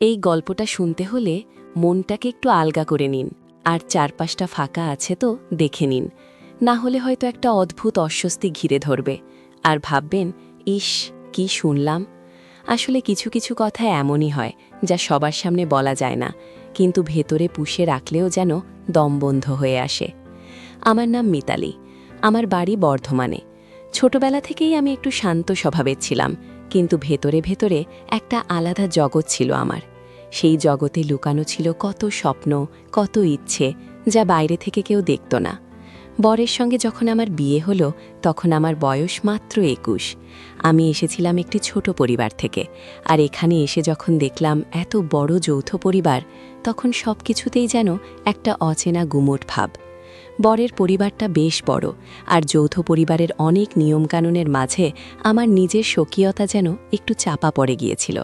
এই গল্পটা শুনতে হলে মনটাকে একটু আলগা করে নিন, আর চারপাশটা ফাঁকা আছে তো দেখে নিন। না হলে হয়তো একটা অদ্ভুত অস্বস্তি ঘিরে ধরবে, আর ভাববেন, ইস, কি শুনলাম। আসলে কিছু কিছু কথা এমনই হয় যা সবার সামনে বলা যায় না, কিন্তু ভেতরে পুষে রাখলেও যেন দমবন্ধ হয়ে আসে। আমার নাম মিতালি, আমার বাড়ি বর্ধমানে। ছোটবেলা থেকেই আমি একটু শান্ত স্বভাবের ছিলাম, কিন্তু ভেতরে ভেতরে একটা আলাদা জগৎ ছিল আমার। সেই জগতে লুকানো ছিল কত স্বপ্ন, কত ইচ্ছে, যা বাইরে থেকে কেউ দেখত না। বরের সঙ্গে যখন আমার বিয়ে হলো, তখন আমার বয়স মাত্র ২১। আমি এসেছিলাম একটি ছোট পরিবার থেকে, আর এখানে এসে যখন দেখলাম এত বড় যৌথ পরিবার, তখন সব কিছুতেই যেন একটা অচেনা গুমোট ভাব। বরের পরিবারটা বেশ বড়, আর যৌথ পরিবারের অনেক নিয়মকানুনের মাঝে আমার নিজের স্বকীয়তা যেন একটু চাপা পড়ে গিয়েছিল।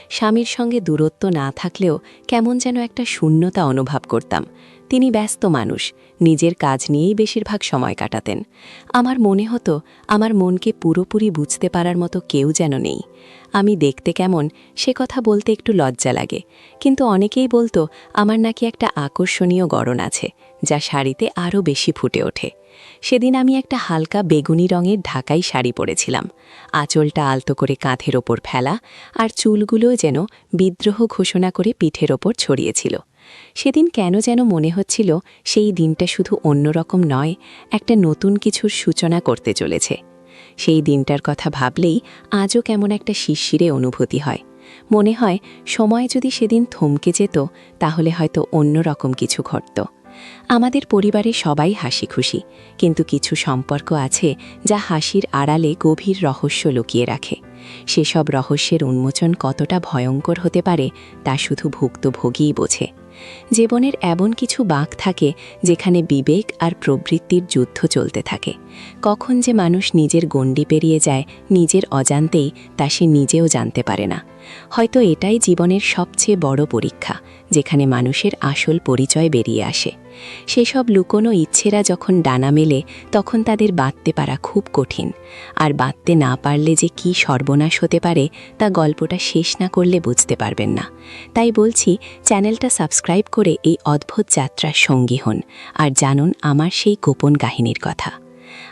স্বামীর সঙ্গে দূরত্ব না থাকলেও কেমন যেন একটা শূন্যতা অনুভব করতাম। তিনি ব্যস্ত মানুষ, নিজের কাজ নিয়েই বেশিরভাগ সময় কাটাতেন। আমার মনে হতো আমার মনকে পুরোপুরি বুঝতে পারার মতো কেউ যেন নেই। আমি দেখতে কেমন সে কথা বলতে একটু লজ্জা লাগে, কিন্তু অনেকেই বলতো আমার নাকি একটা আকর্ষণীয় গড়ন আছে, যা শাড়িতে আরও বেশি ফুটে ওঠে। সেদিন আমি একটা হালকা বেগুনি রঙের ঢাকাই শাড়ি পরেছিলাম, আঁচলটা আলতো করে কাঁধের ওপর ফেলা, আর চুলগুলোও যেন বিদ্রোহ ঘোষণা করে পিঠের ওপর ছড়িয়েছিল। সেদিন কেন যেন মনে হচ্ছিল সেই দিনটা শুধু অন্যরকম নয়, একটা নতুন কিছুর সূচনা করতে চলেছে। সেই দিনটার কথা ভাবলেই আজও কেমন একটা শিরশিরে অনুভূতি হয়। মনে হয় সময় যদি সেদিন থমকে যেত, তাহলে হয়তো অন্যরকম কিছু ঘটত। আমাদের পরিবারে সবাই হাসি খুশি, কিন্তু কিছু সম্পর্ক আছে যা হাসির আড়ালে গভীর রহস্য লুকিয়ে রাখে। সেসব রহস্যের উন্মোচন কতটা ভয়ঙ্কর হতে পারে তা শুধু ভুক্তভোগীই বোঝে। জীবনের এমন কিছু বাঁক থাকে যেখানে বিবেক আর প্রবৃত্তির যুদ্ধ চলতে থাকে। কখন যে মানুষ নিজের গণ্ডি পেরিয়ে যায় নিজের অজান্তেই, তা সে নিজেও জানতে পারে না। হয়তো এটাই জীবনের সবচেয়ে বড় পরীক্ষা, যেখানে মানুষের আসল পরিচয় বেরিয়ে আসে। সেসব লুকোনো ইচ্ছেরা যখন ডানা মেলে, তখন তাদের বাঁধতে পারা খুব কঠিন। আর বাঁধতে না পারলে যে কি সর্বনাশ হতে পারে, তা গল্পটা শেষ না করলে বুঝতে পারবেন না। তাই বলছি, চ্যানেলটা সাবস্ক্রাইব করে এই অদ্ভুত যাত্রার সঙ্গী হন, আর জানুন আমার সেই গোপন কাহিনীর কথা।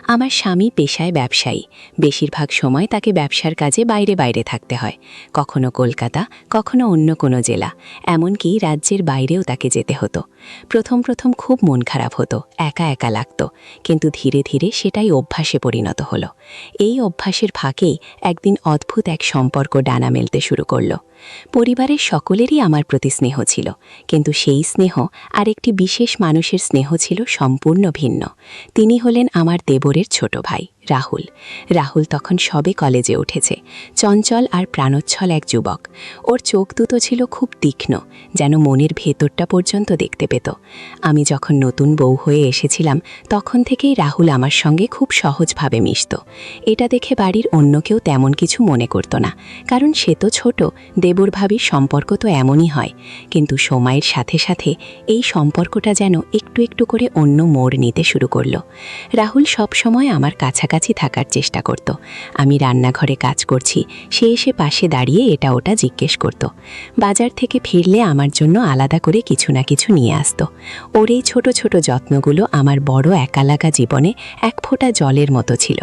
আমার স্বামী পেশায় ব্যবসায়ী, বেশিরভাগ সময় তাকে ব্যবসার কাজে বাইরে বাইরে থাকতে হয়। কখনো কলকাতা, কখনো অন্য কোনো জেলা, এমনকি রাজ্যের বাইরেও তাকে যেতে হতো। প্রথম প্রথম খুব মন খারাপ হতো, একা একা লাগত, কিন্তু ধীরে ধীরে সেটাই অভ্যাসে পরিণত হলো। এই অভ্যাসের ফাঁকেই একদিন অদ্ভুত এক সম্পর্ক ডানা মেলতে শুরু করলো। পরিবারের সকলেরই আমার প্রতি স্নেহ ছিল, কিন্তু সেই স্নেহ আর একটি বিশেষ মানুষের স্নেহ ছিল সম্পূর্ণ ভিন্ন। তিনি হলেন আমার দেবরের ছোট ভাই রাহুল। রাহুল তখন সবে কলেজে উঠেছে, চঞ্চল আর প্রাণোচ্ছল এক যুবক। ওর চোখ দুটো ছিল খুব তীক্ষ্ণ, যেন মনের ভেতরটা পর্যন্ত দেখতে পেত। আমি যখন নতুন বউ হয়ে এসেছিলাম, তখন থেকেই রাহুল আমার সঙ্গে খুব সহজভাবে মিশত। এটা দেখে বাড়ির অন্য কেউ তেমন কিছু মনে করত না, কারণ সে তো ছোট, দেবর ভাবির সম্পর্ক তো এমনই হয়। কিন্তু সময়ের সাথে সাথে এই সম্পর্কটা যেন একটু একটু করে অন্য মোড় নিতে শুরু করলো। রাহুল সব সময় আমার কাছাকাছি থাকার চেষ্টা করত। আমি রান্নাঘরে কাজ করছি, সে এসে পাশে দাঁড়িয়ে এটা ওটা জিজ্ঞেস করত। বাজার থেকে ফিরলে আমার জন্য আলাদা করে কিছু না কিছু নিয়ে আসত। ওর এই ছোট ছোট যত্নগুলো আমার বড় একা লাগা জীবনে এক ফোঁটা জলের মতো ছিল।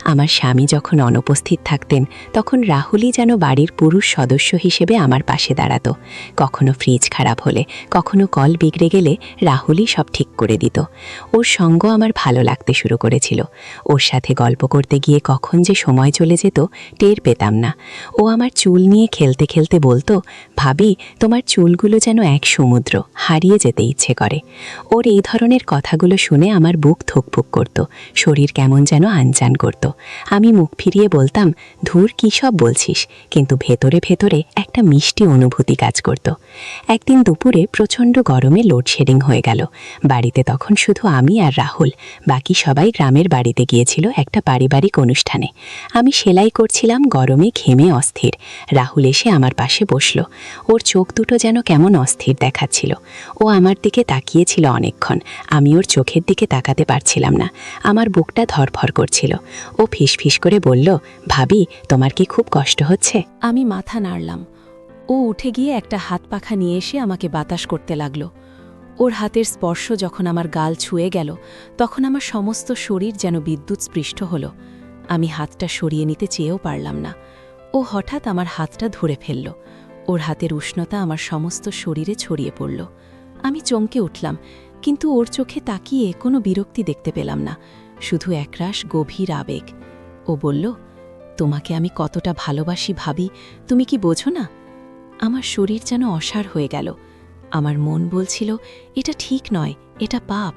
আমার স্বামী যখন অনুপস্থিত থাকতেন, তখন রাহুলই যেন বাড়ির পুরুষ সদস্য হিসেবে আমার পাশে দাঁড়াতো। কখনো ফ্রিজ খারাপ হলে, কখনো কল বিগড়ে গেলে রাহুলই সব ঠিক করে দিত। ওর সঙ্গ আমার ভালো লাগতে শুরু করেছিল। ওর সাথে গল্প করতে গিয়ে কখন যে সময় চলে যেত টের পেতাম না। ও আমার চুল নিয়ে খেলতে খেলতে বলতো, ভাবি, তোমার চুলগুলো যেন এক সমুদ্র, হারিয়ে যেতে ইচ্ছে করে। ওর এই ধরনের কথাগুলো শুনে আমার বুক ধুকপুক করত, শরীর কেমন যেন আনচান করত। আমি মুখ ফিরিয়ে বলতাম, ধুর, কী সব বলছিস, কিন্তু ভেতরে ভেতরে একটা মিষ্টি অনুভূতি কাজ করত। একদিন দুপুরে প্রচণ্ড গরমে লোডশেডিং হয়ে গেল। বাড়িতে তখন শুধু আমি আর রাহুল, বাকি সবাই গ্রামের বাড়িতে গিয়েছিল একটা পারিবারিক অনুষ্ঠানে। আমি সেলাই করছিলাম, গরমে ঘেমে অস্থির। রাহুল এসে আমার পাশে বসল। ওর চোখ দুটো যেন কেমন অস্থির দেখাচ্ছিল। ও আমার দিকে তাকিয়েছিল অনেকক্ষণ, আমি ওর চোখের দিকে তাকাতে পারছিলাম না। আমার বুকটা ধরফর করছিল। ও ফিসফিস করে বলল, ভাবি, তোমার কি খুব কষ্ট হচ্ছে? আমি মাথা নাড়লাম। ও উঠে গিয়ে একটা হাত পাখা নিয়ে এসে আমাকে বাতাস করতে লাগল। ওর হাতের স্পর্শ যখন আমার গাল ছুঁয়ে গেল, তখন আমার সমস্ত শরীর যেন বিদ্যুৎ স্পৃষ্ট হল। আমি হাতটা সরিয়ে নিতে চেয়েও পারলাম না। ও হঠাৎ আমার হাতটা ধরে ফেলল। ওর হাতের উষ্ণতা আমার সমস্ত শরীরে ছড়িয়ে পড়ল। আমি চমকে উঠলাম, কিন্তু ওর চোখে তাকিয়ে কোনো বিরক্তি দেখতে পেলাম না, শুধু একরাশ গভীর আবেগ। ও বলল, তোমাকে আমি কতটা ভালোবাসি ভাবি, তুমি কি বোঝো না? আমার শরীর যেন অসাড় হয়ে গেল। আমার মন বলছিল এটা ঠিক নয়, এটা পাপ,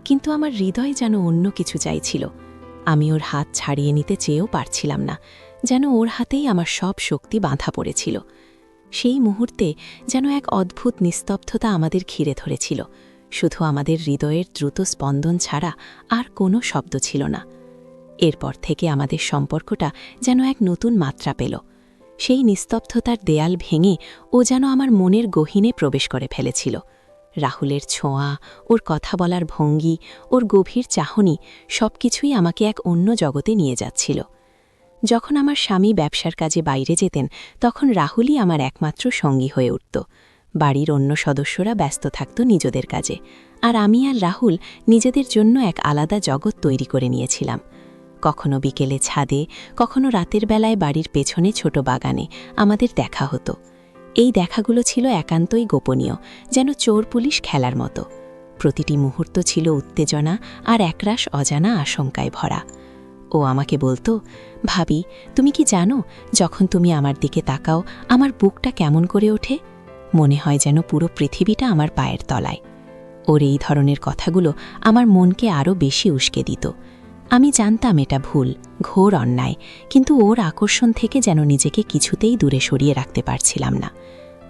কিন্তু আমার হৃদয় যেন অন্য কিছু চাইছিল। আমি ওর হাত ছাড়িয়ে নিতে চেয়েও পারছিলাম না, যেন ওর হাতেই আমার সব শক্তি বাঁধা পড়েছিল। সেই মুহূর্তে যেন এক অদ্ভুত নিস্তব্ধতা আমাদের ঘিরে ধরেছিল, শুধু আমাদের হৃদয়ের দ্রুত স্পন্দন ছাড়া আর কোনো শব্দ ছিল না। এরপর থেকে আমাদের সম্পর্কটা যেন এক নতুন মাত্রা পেল। সেই নিস্তব্ধতার দেয়াল ভেঙে ও যেন আমার মনের গহীনে প্রবেশ করে ফেলেছিল। রাহুলের ছোঁয়া, ওর কথা বলার ভঙ্গি, ওর গভীর চাহনি সবকিছুই আমাকে এক অন্য জগতে নিয়ে যাচ্ছিল। যখন আমার স্বামী ব্যবসার কাজে বাইরে যেতেন, তখন রাহুলই আমার একমাত্র সঙ্গী হয়ে উঠত। বাড়ির অন্য সদস্যরা ব্যস্ত থাকত নিজেদের কাজে, আর আমি আর রাহুল নিজেদের জন্য এক আলাদা জগৎ তৈরি করে নিয়েছিলাম। কখনো বিকেলে ছাদে, কখনো রাতের বেলায় বাড়ির পেছনে ছোট বাগানে আমাদের দেখা হতো। এই দেখাগুলো ছিল একান্তই গোপনীয়, যেন চোর পুলিশ খেলার মতো। প্রতিটি মুহূর্ত ছিল উত্তেজনা আর একরাশ অজানা আশঙ্কায় ভরা। ও আমাকে বলতো, ভাবি, তুমি কি জানো, যখন তুমি আমার দিকে তাকাও আমার বুকটা কেমন করে ওঠে? মনে হয় যেন পুরো পৃথিবীটা আমার পায়ের তলায়। ওর এই ধরনের কথাগুলো আমার মনকে আরও বেশি উস্কে দিত। আমি জানতাম এটা ভুল, ঘোর অন্যায়, কিন্তু ওর আকর্ষণ থেকে যেন নিজেকে কিছুতেই দূরে সরিয়ে রাখতে পারছিলাম না।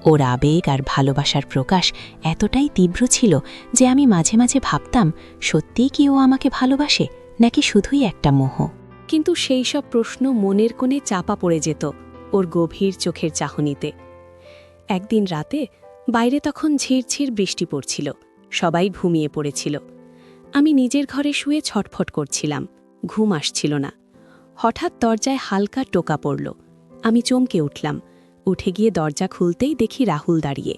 ওর আবেগ আর ভালোবাসার প্রকাশ এতটাই তীব্র ছিল যে আমি মাঝে মাঝে ভাবতাম, সত্যিই কি ও আমাকে ভালোবাসে, নাকি শুধুই একটা মোহ? কিন্তু সেই সব প্রশ্ন মনের কোণে চাপা পড়ে যেত ওর গভীর চোখের চাহনিতে। একদিন রাতে বাইরে তখন ঝিরঝির বৃষ্টি পড়ছিল, সবাই ঘুমিয়ে পড়েছিল। আমি নিজের ঘরে শুয়ে ছটফট করছিলাম, ঘুম আসছিল না। হঠাৎ দরজায় হালকা টোকা পড়ল। আমি চমকে উঠলাম। উঠে গিয়ে দরজা খুলতেই দেখি রাহুল দাঁড়িয়ে।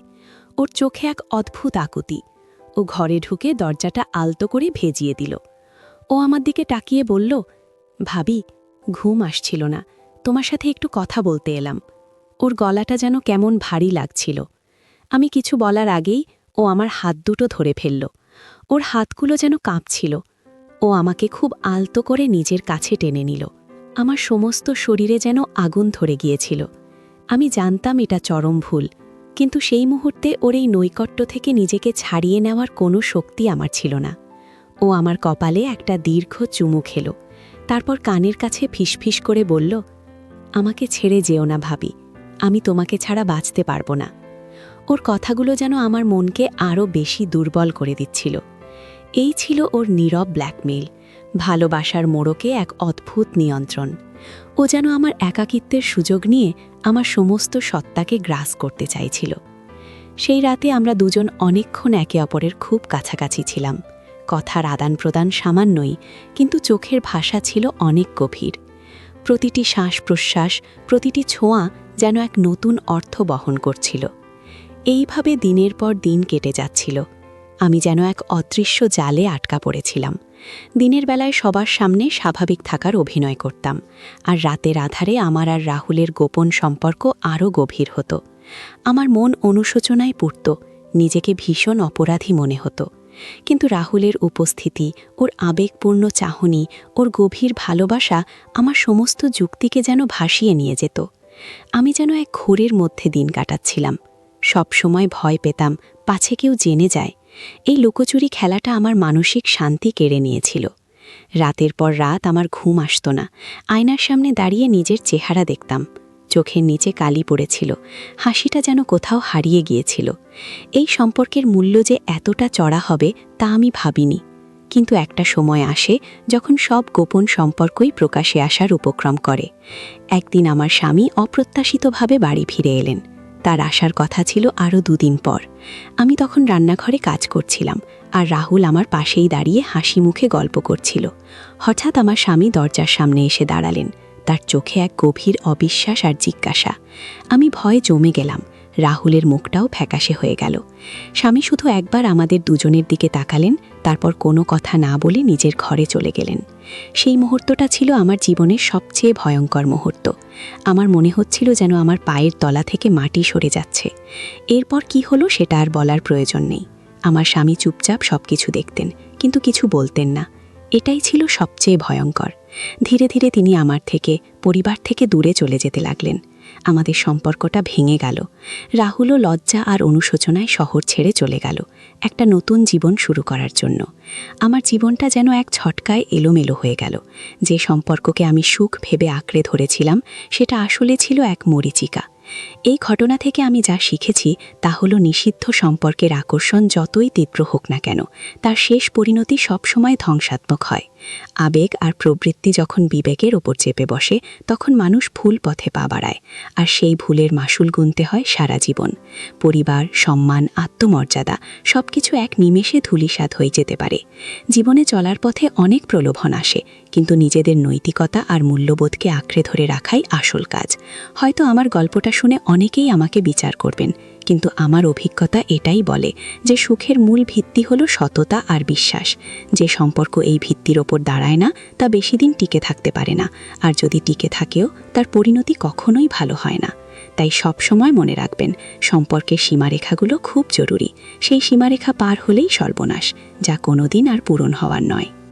ওর চোখে এক অদ্ভুত আকুতি। ও ঘরে ঢুকে দরজাটা আলতো করে ভেজিয়ে দিল। ও আমার দিকে তাকিয়ে বলল, ভাবি, ঘুম আসছিল না, তোমার সাথে একটু কথা বলতে এলাম। ওর গলাটা যেন কেমন ভারী লাগছিল। আমি কিছু বলার আগেই ও আমার হাত দুটো ধরে ফেলল। ওর হাতগুলো যেন কাঁপছিল। ও আমাকে খুব আলতো করে নিজের কাছে টেনে নিল। আমার সমস্ত শরীরে যেন আগুন ধরে গিয়েছিল। আমি জানতাম এটা চরম ভুল, কিন্তু সেই মুহূর্তে ওর এই নৈকট্য থেকে নিজেকে ছাড়িয়ে নেওয়ার কোনো শক্তি আমার ছিল না। ও আমার কপালে একটা দীর্ঘ চুমু খেল, তারপর কানের কাছে ফিসফিস করে বলল, আমাকে ছেড়ে যেও না ভাবি, আমি তোমাকে ছাড়া বাঁচতে পারবো না। ওর কথাগুলো যেন আমার মনকে আরও বেশি দুর্বল করে দিচ্ছিল। এই ছিল ওর নীরব ব্ল্যাকমেইল, ভালোবাসার মোড়কে এক অদ্ভুত নিয়ন্ত্রণ। ও যেন আমার একাকিত্বের সুযোগ নিয়ে আমার সমস্ত সত্তাকে গ্রাস করতে চাইছিল। সেই রাতে আমরা দুজন অনেকক্ষণ একে অপরের খুব কাছাকাছি ছিলাম। কথার আদান প্রদান সামান্যই, কিন্তু চোখের ভাষা ছিল অনেক গভীর। প্রতিটি শ্বাস প্রশ্বাস, প্রতিটি ছোঁয়া যেন এক নতুন অর্থ বহন করছিল। এইভাবে দিনের পর দিন কেটে যাচ্ছিল। আমি যেন এক অদৃশ্য জালে আটকা পড়েছিলাম। দিনের বেলায় সবার সামনে স্বাভাবিক থাকার অভিনয় করতাম, আর রাতের আধারে আমার আর রাহুলের গোপন সম্পর্ক আরও গভীর হতো। আমার মন অনুশোচনায় পুড়ত, নিজেকে ভীষণ অপরাধী মনে হতো। কিন্তু রাহুলের উপস্থিতি, ওর আবেগপূর্ণ চাহনি, ওর গভীর ভালোবাসা আমার সমস্ত যুক্তিকে যেন ভাসিয়ে নিয়ে যেত। আমি যেন এক ঘোরের মধ্যে দিন কাটাচ্ছিলাম। সবসময় ভয় পেতাম পাছে কেউ জেনে যায়। এই লুকোচুরি খেলাটা আমার মানসিক শান্তি কেড়ে নিয়েছিল। রাতের পর রাত আমার ঘুম আসত না। আয়নার সামনে দাঁড়িয়ে নিজের চেহারা দেখতাম। চোখের নিচে কালি পড়েছিল, হাসিটা যেন কোথাও হারিয়ে গিয়েছিল। এই সম্পর্কের মূল্য যে এতটা চড়া হবে তা আমি ভাবিনি। কিন্তু একটা সময় আসে যখন সব গোপন সম্পর্কই প্রকাশে আসার উপক্রম করে। একদিন আমার স্বামী অপ্রত্যাশিতভাবে বাড়ি ফিরে এলেন। তার আসার কথা ছিল আরও 2 দিন পর। আমি তখন রান্নাঘরে কাজ করছিলাম, আর রাহুল আমার পাশেই দাঁড়িয়ে হাসি মুখে গল্প করছিল। হঠাৎ আমার স্বামী দরজার সামনে এসে দাঁড়ালেন। তার চোখে এক গভীর অবিশ্বাস আর জিজ্ঞাসা। আমি ভয়ে জমে গেলাম। রাহুলের মুখটাও ফ্যাকাশে হয়ে গেল। স্বামী শুধু একবার আমাদের দুজনের দিকে তাকালেন, তারপর কোনো কথা না বলে নিজের ঘরে চলে গেলেন। সেই মুহূর্তটা ছিল আমার জীবনের সবচেয়ে ভয়ঙ্কর মুহূর্ত। আমার মনে হচ্ছিল যেন আমার পায়ের তলা থেকে মাটি সরে যাচ্ছে। এরপর কি হলো সেটা আর বলার প্রয়োজন নেই। আমার স্বামী চুপচাপ সবকিছু দেখতেন, কিন্তু কিছু বলতেন না। এটাই ছিল সবচেয়ে ভয়ঙ্কর। ধীরে ধীরে তিনি আমার থেকে, পরিবার থেকে দূরে চলে যেতে লাগলেন। আমাদের সম্পর্কটা ভেঙে গেল। রাহুলও লজ্জা আর অনুশোচনায় শহর ছেড়ে চলে গেল, একটা নতুন জীবন শুরু করার জন্য। আমার জীবনটা যেন এক ঝটকায় এলোমেলো হয়ে গেল। যে সম্পর্ককে আমি সুখ ভেবে আঁকড়ে ধরেছিলাম, সেটা আসলে ছিল এক মরীচিকা। এই ঘটনা থেকে আমি যা শিখেছি তা হলো, নিষিদ্ধ সম্পর্কের আকর্ষণ যতই তীব্র হোক না কেন, তার শেষ পরিণতি সবসময় ধ্বংসাত্মক হয়। আবেগ আর প্রবৃত্তি যখন বিবেকের ওপর চেপে বসে, তখন মানুষ ভুল পথে পা বাড়ায়, আর সেই ভুলের মাসুল গুনতে হয় সারা জীবন। পরিবার, সম্মান, আত্মমর্যাদা সবকিছু এক নিমেষে ধূলিসাৎ হয়ে যেতে পারে। জীবনে চলার পথে অনেক প্রলোভন আসে, কিন্তু নিজেদের নৈতিকতা আর মূল্যবোধকে আঁকড়ে ধরে রাখাই আসল কাজ। হয়তো আমার গল্পটা শুনে অনেকেই আমাকে বিচার করবেন, কিন্তু আমার অভিজ্ঞতা এটাই বলে যে সুখের মূল ভিত্তি হলো সততা আর বিশ্বাস। যে সম্পর্ক এই ভিত্তির ওপর দাঁড়ায় না, তা বেশি দিন টিকে থাকতে পারে না, আর যদি টিকে থাকেও, তার পরিণতি কখনোই ভালো হয় না। তাই সব সময় মনে রাখবেন, সম্পর্কের সীমারেখাগুলো খুব জরুরি। সেই সীমারেখা পার হলেই সর্বনাশ, যা কোনোদিন আর পূরণ হওয়ার নয়।